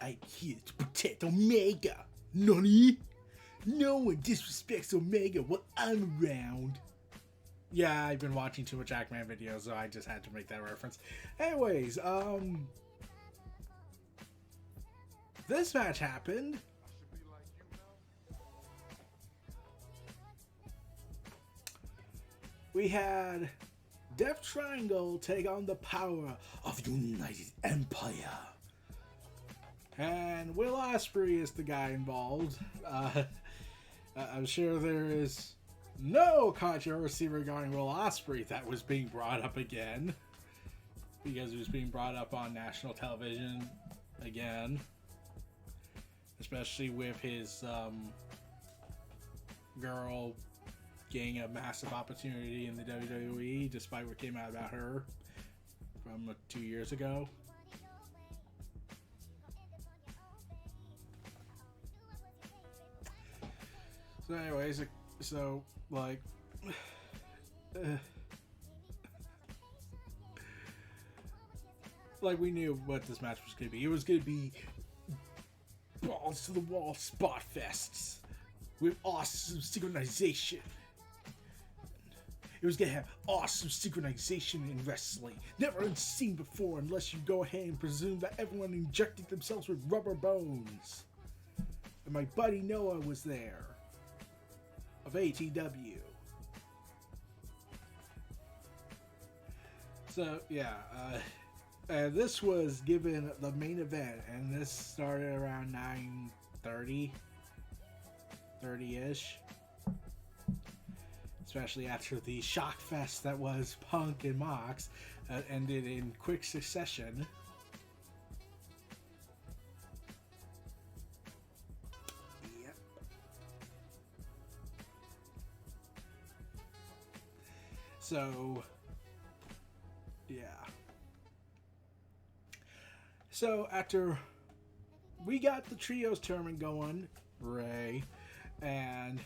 I'm here to protect Omega. Nani? No one disrespects Omega while I'm around. Yeah, I've been watching too much Jackman videos, so I just had to make that reference. Anyways, this match happened. We had Death Triangle take on the power of United Empire. And Will Ospreay is the guy involved. I'm sure there is no controversy regarding Will Ospreay that was being brought up again. Because it was being brought up on national television again. Especially with his girl getting a massive opportunity in the WWE, despite what came out about her from 2 years ago. So anyways, like we knew what this match was going to be. It was going to be balls to the wall spot fests with awesome synchronization. It was going to have awesome synchronization in wrestling. Never seen before unless you go ahead and presume that everyone injected themselves with rubber bones. And my buddy Noah was there. Of AEW. So, yeah. This was given the main event. And this started around 9:30. 30-ish. Especially after the shock fest that was Punk and Mox ended in quick succession. Yep. So, yeah. So after we got the trios tournament going, Ray, and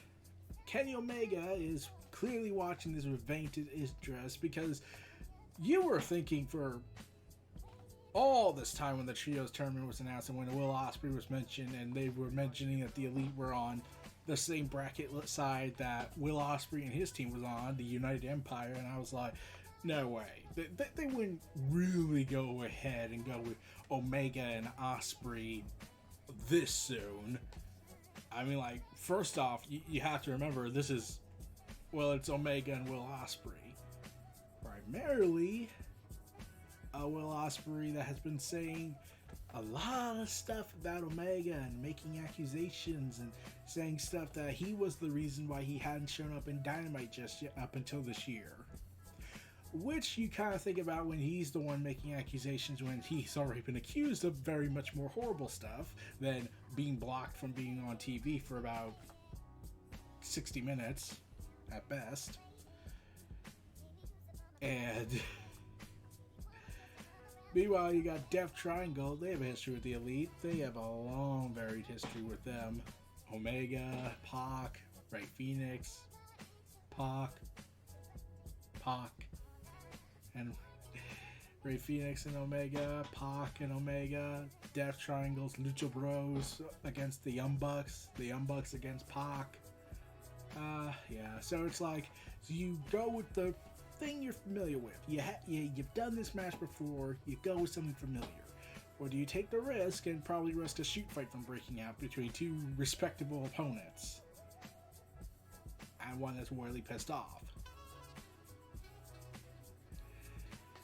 Kenny Omega is clearly watching this with vaunted interest because you were thinking for all this time when the trios tournament was announced and when Will Ospreay was mentioned and they were mentioning that the Elite were on the same bracket side that Will Ospreay and his team was on, the United Empire, and I was like, no way. They wouldn't really go ahead and go with Omega and Ospreay this soon. I mean, like, first off, you have to remember this is, well, it's Omega and Will Ospreay. Primarily, Will Ospreay that has been saying a lot of stuff about Omega and making accusations and saying stuff that he was the reason why he hadn't shown up in Dynamite just yet up until this year. Which you kind of think about when he's the one making accusations when he's already been accused of very much more horrible stuff than being blocked from being on TV for about 60 minutes at best. And meanwhile, you got Death Triangle. They have a history with the Elite. They have a long, varied history with them. Omega, Pac, Rey Fenix, Pac, and Rey Fenix and Omega, Pac and Omega, Death Triangles, Lucha Bros against the Young Bucks against Pac. Yeah, so it's like, so you go with the thing you're familiar with. You've done this match before, you go with something familiar. Or do you take the risk and probably risk a shoot fight from breaking out between two respectable opponents? And one that's royally pissed off.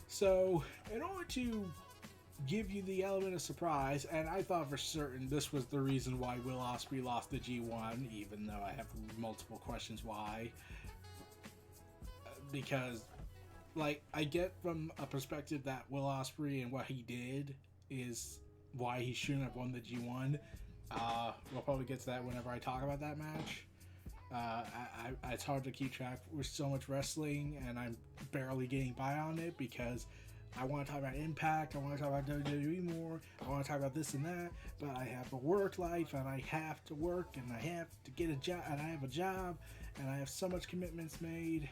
So, in order to give you the element of surprise, and I thought for certain this was the reason why Will Ospreay lost the G1, even though I have multiple questions why. Because, like, I get from a perspective that Will Ospreay and what he did is why he shouldn't have won the G1. We'll probably get to that whenever I talk about that match. It's hard to keep track with so much wrestling, and I'm barely getting by on it because I want to talk about Impact, I want to talk about WWE more, I want to talk about this and that, but I have a work life, and I have to work, and I have to get a job, and I have a job, and I have so much commitments made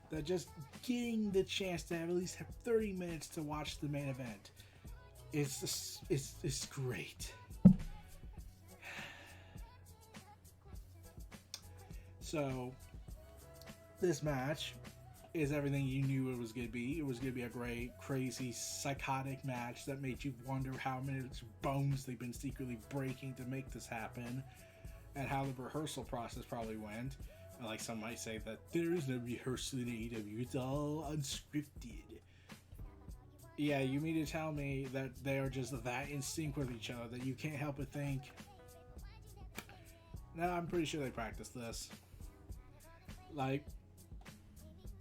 that just getting the chance to have at least have 30 minutes to watch the main event it's great. So this match is everything you knew it was going to be. It was going to be a great, crazy, psychotic match that made you wonder how many bones they've been secretly breaking to make this happen, and how the rehearsal process probably went. Like some might say that there is no rehearsal in AEW, it's all unscripted. Yeah, you mean to tell me that they are just that in sync with each other that you can't help but think, no, I'm pretty sure they practiced this. Like,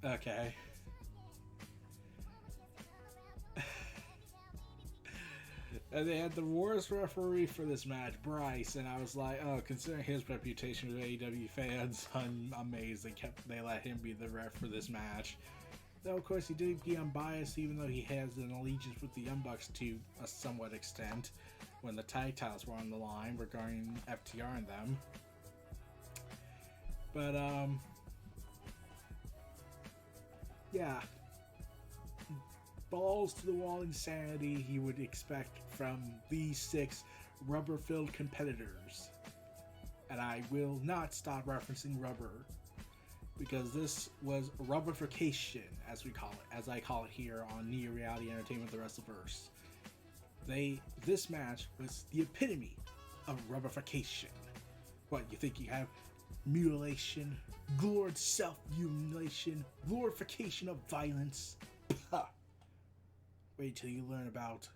okay. And they had the worst referee for this match, Bryce, and I was like, oh, considering his reputation with AEW fans, I'm amazed they let him be the ref for this match. Though, of course, he did be unbiased, even though he has an allegiance with the Young Bucks to a somewhat extent, when the tag titles were on the line regarding FTR and them. But, yeah. Balls to the wall insanity you would expect from these 6 rubber-filled competitors. And I will not stop referencing rubber, because this was rubberification, as I call it here on Neo Reality Entertainment, the WrestleVerse. This match was the epitome of rubberification. What, you think you have mutilation, glorified self-humiliation, glorification of violence? Puh. Wait till you learn about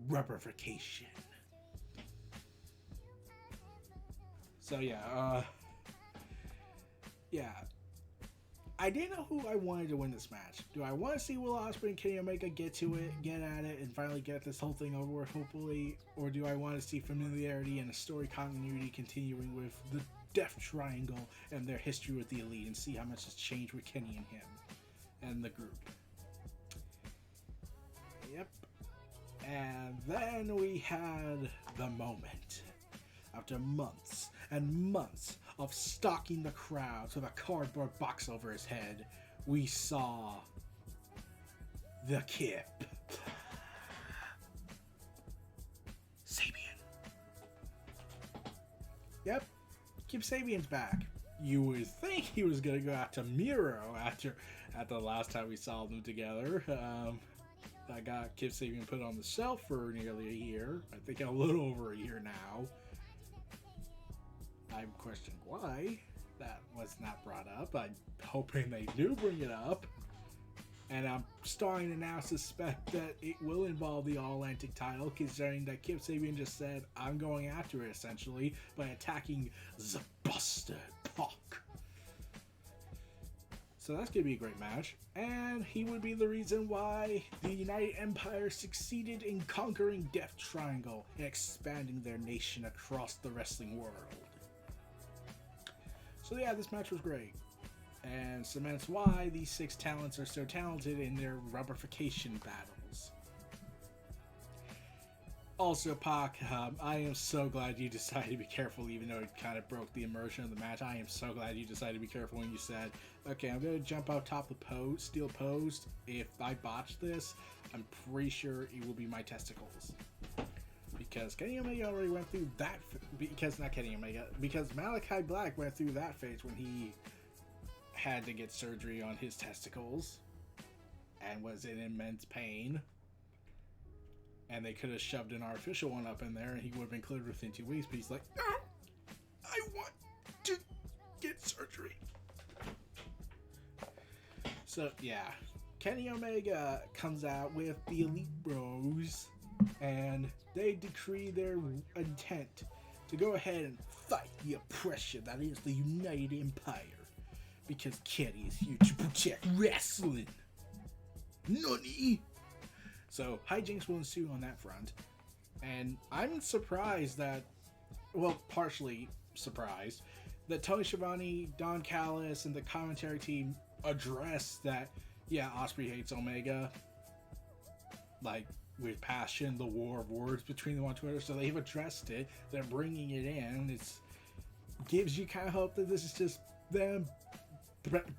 rubberification. So yeah, I didn't know who I wanted to win this match. Do I want to see Will Ospreay and Kenny Omega get to it, get at it, and finally get this whole thing over with, hopefully? Or do I want to see familiarity and a story continuity continuing with the Death Triangle and their history with the Elite, and see how much has changed with Kenny and him and the group? Yep. And then we had the moment. After months and months of stalking the crowds with a cardboard box over his head, we saw the Kip. Sabian. Yep. Kip Sabian's back. You would think he was going to go out to Miedo after the last time we saw them together. I got Kip Sabian put on the shelf for nearly a year. I think a little over a year now. I'm questioning why that was not brought up. I'm hoping they do bring it up. And I'm starting to now suspect that it will involve the All-Atlantic title, considering that Kip Sabian just said, I'm going after it, essentially, by attacking the Buster Pac. So that's going to be a great match. And he would be the reason why the United Empire succeeded in conquering Death Triangle and expanding their nation across the wrestling world. So yeah, this match was great. And cements why these 6 talents are so talented in their rubberification battles. Also, Pac, I am so glad you decided to be careful, even though it kind of broke the immersion of the match. I am so glad you decided to be careful when you said, okay, I'm going to jump out top of the steel post. If I botch this, I'm pretty sure it will be my testicles. Because Kenny Omega already went through that, because Malachi Black went through that phase when he had to get surgery on his testicles and was in immense pain. And they could have shoved an artificial one up in there and he would have been cleared within 2 weeks. But he's like, no, I want to get surgery. So, yeah. Kenny Omega comes out with the Elite Bros and they decree their intent to go ahead and fight the oppression that is the United Empire. Because Kenny is here to protect wrestling. Nani? So, hijinks will ensue on that front. And I'm surprised that, well, partially surprised, that Tony Schiavone, Don Callis, and the commentary team addressed that, yeah, Ospreay hates Omega. Like, with passion, the war of words between them on Twitter. So they've addressed it. They're bringing it in. It gives you kind of hope that this is just them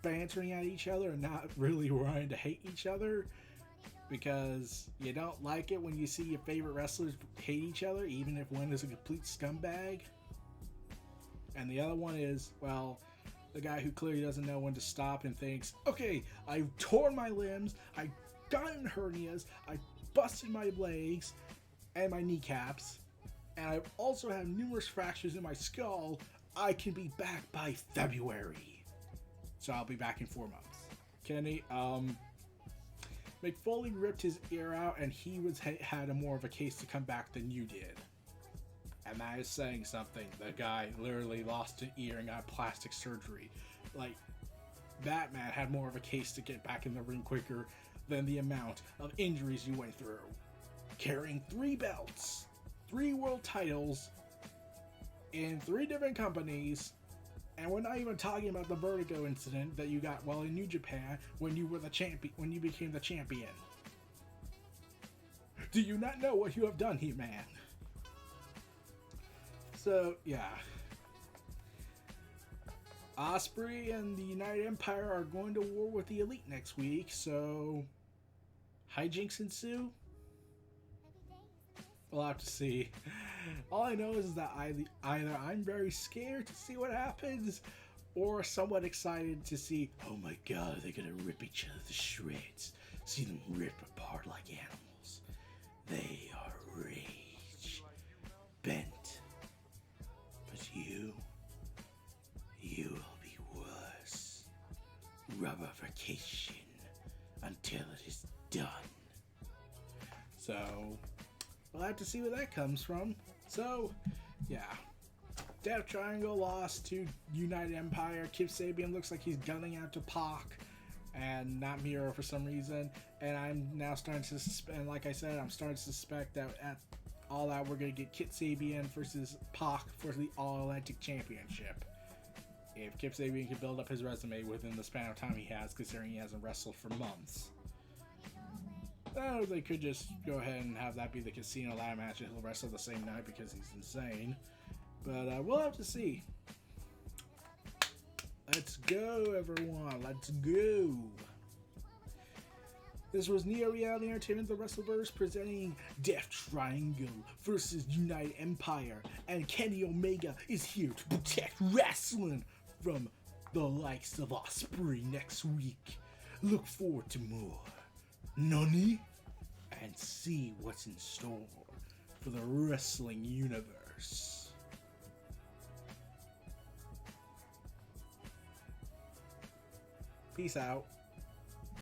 bantering at each other and not really trying to hate each other. because you don't like it when you see your favorite wrestlers hate each other, even if one is a complete scumbag. And the other one is, well, the guy who clearly doesn't know when to stop and thinks, okay, I've torn my limbs, I've gotten hernias, I've busted my legs and my kneecaps, and I also have numerous fractures in my skull. I can be back by February. So I'll be back in 4 months. Kenny, Mick Foley ripped his ear out, and he had more of a case to come back than you did. And that is saying something. The guy literally lost an ear and got plastic surgery. Like, that man had more of a case to get back in the ring quicker than the amount of injuries you went through. Carrying 3 belts, 3 world titles, in 3 different companies, and we're not even talking about the vertigo incident that you got while in New Japan when you were the champion, when you became the champion. Do you not know what you have done here, man? So, yeah. Ospreay and the United Empire are going to war with the Elite next week, so hijinks ensue? We'll have to see. All I know is that either I'm very scared to see what happens, or somewhat excited to see, oh my god, they're gonna rip each other to shreds. See them rip apart like animals. They are rage bent. But you will be worse. Rubberification until it is done. So, we'll have to see where that comes from. So, yeah. Death Triangle lost to United Empire. Kip Sabian looks like he's gunning out to Pac and not Miedo for some reason. And I'm now starting to suspect, and like I said, I'm starting to suspect that at All Out we're going to get Kip Sabian versus Pac for the All-Atlantic Championship. If Kip Sabian can build up his resume within the span of time he has, considering he hasn't wrestled for months. Or they could just go ahead and have that be the casino ladder match and he'll wrestle the same night because he's insane. But we'll have to see. Let's go, everyone. Let's go. This was Neo Reality Entertainment, the WrestleVerse, presenting Death Triangle versus United Empire. And Kenny Omega is here to protect wrestling from the likes of Ospreay next week. Look forward to more. Nani? And see what's in store for the wrestling universe. Peace out.